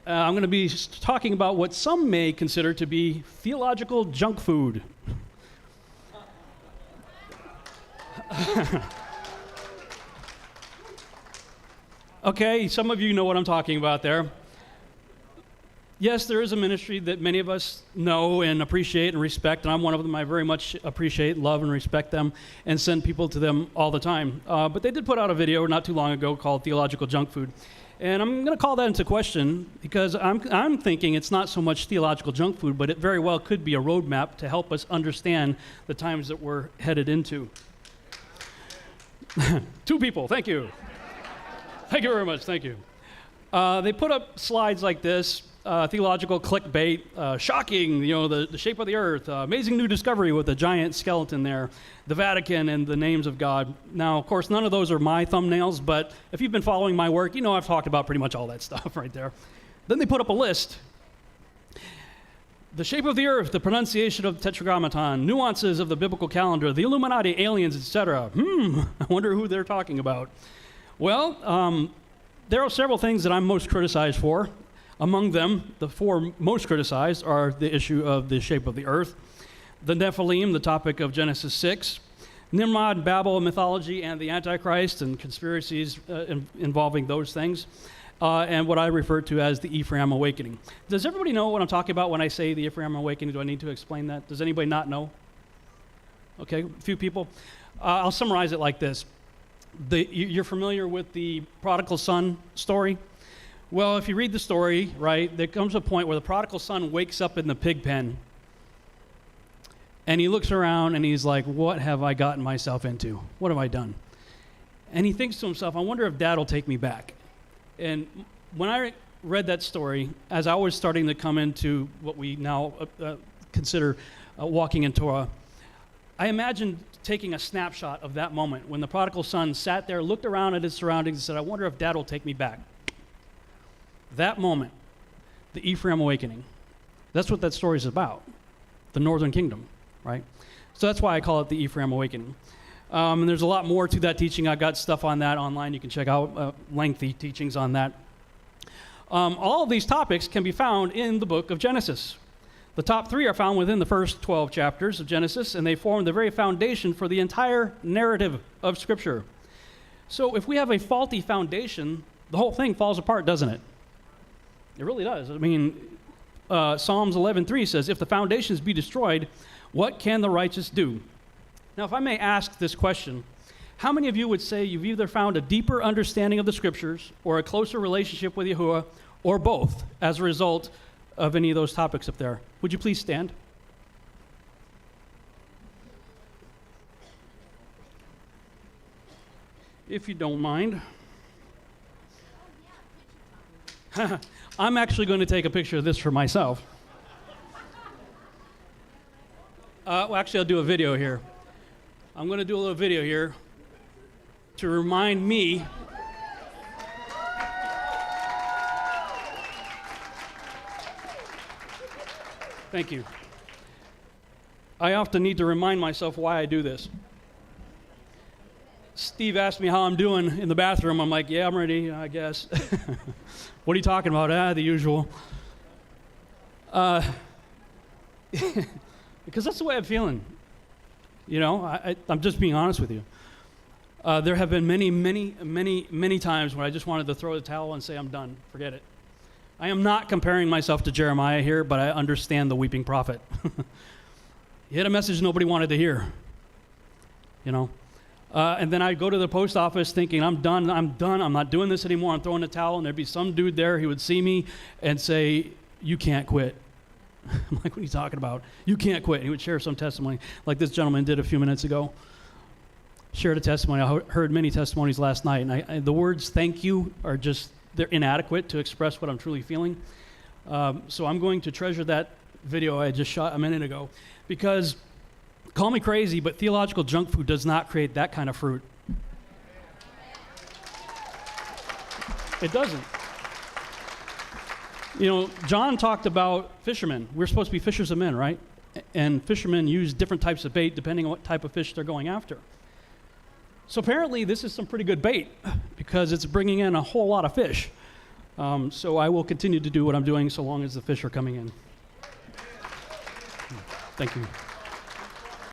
I'm going to be talking about what some may consider to be theological junk food. Okay, some of you know what I'm talking about there. Yes, there is a ministry that many of us know and appreciate and respect, and I'm one of them. I very much appreciate, love, and respect them and send people to them all the time. But they did put out a video not too long ago called Theological Junk Food. And I'm going to call that into question because I'm thinking it's not so much theological junk food, but it very well could be a roadmap to help us understand the times that we're headed into. 2 people, thank you. Thank you very much, thank you. They put up slides like this. Theological clickbait, shocking, the shape of the earth, amazing new discovery with a giant skeleton there, the Vatican and the names of God. Now, of course, none of those are my thumbnails, but if you've been following my work, I've talked about pretty much all that stuff right there. Then they put up a list. The shape of the earth, the pronunciation of the Tetragrammaton, nuances of the biblical calendar, the Illuminati, aliens, etc. I wonder who they're talking about. Well, there are several things that I'm most criticized for. Among them, the 4 most criticized are the issue of the shape of the earth, the Nephilim, the topic of Genesis 6, Nimrod, Babel, mythology, and the Antichrist, and conspiracies involving those things, and what I refer to as the Ephraim Awakening. Does everybody know what I'm talking about when I say the Ephraim Awakening? Do I need to explain that? Does anybody not know? Okay, a few people. I'll summarize it like this. You're familiar with the prodigal son story? Well, if you read the story, right, there comes a point where the prodigal son wakes up in the pig pen, and he looks around, and he's like, what have I gotten myself into? What have I done? And he thinks to himself, I wonder if Dad will take me back. And when I read that story, as I was starting to come into what we now consider walking in Torah, I imagined taking a snapshot of that moment when the prodigal son sat there, looked around at his surroundings, and said, I wonder if Dad will take me back. That moment, the Ephraim Awakening, that's what that story is about, the northern kingdom, right? So that's why I call it the Ephraim Awakening. And there's a lot more to that teaching. I've got stuff on that online. You can check out lengthy teachings on that. All of these topics can be found in the book of Genesis. The top 3 are found within the first 12 chapters of Genesis, and they form the very foundation for the entire narrative of Scripture. So if we have a faulty foundation, the whole thing falls apart, doesn't it? It really does. I mean, Psalms 11:3 says, if the foundations be destroyed, what can the righteous do? Now, if I may ask this question, how many of you would say you've either found a deeper understanding of the Scriptures or a closer relationship with Yahuwah, or both, as a result of any of those topics up there? Would you please stand? If you don't mind. I'm actually going to take a picture of this for myself. Well, actually, I'll do a video here. I'm going to do a little video here to remind me Thank you. I often need to remind myself why I do this. Steve asked me how I'm doing in the bathroom. I'm like, yeah, I'm ready, I guess. What are you talking about? The usual. Because that's the way I'm feeling. I'm just being honest with you. There have been many times when I just wanted to throw the towel and say, I'm done, forget it. I am not comparing myself to Jeremiah here, but I understand the weeping prophet. He had a message nobody wanted to hear, and then I'd go to the post office thinking, I'm done, I'm not doing this anymore, I'm throwing the towel, and there'd be some dude there, he would see me and say, you can't quit. I'm like, what are you talking about? You can't quit. And he would share some testimony, like this gentleman did a few minutes ago. Shared a testimony. I heard many testimonies last night, and the words thank you are just, they're inadequate to express what I'm truly feeling. So I'm going to treasure that video I just shot a minute ago, because call me crazy, but theological junk food does not create that kind of fruit. It doesn't. John talked about fishermen. We're supposed to be fishers of men, right? And fishermen use different types of bait depending on what type of fish they're going after. So apparently this is some pretty good bait because it's bringing in a whole lot of fish. So I will continue to do what I'm doing so long as the fish are coming in. Thank you.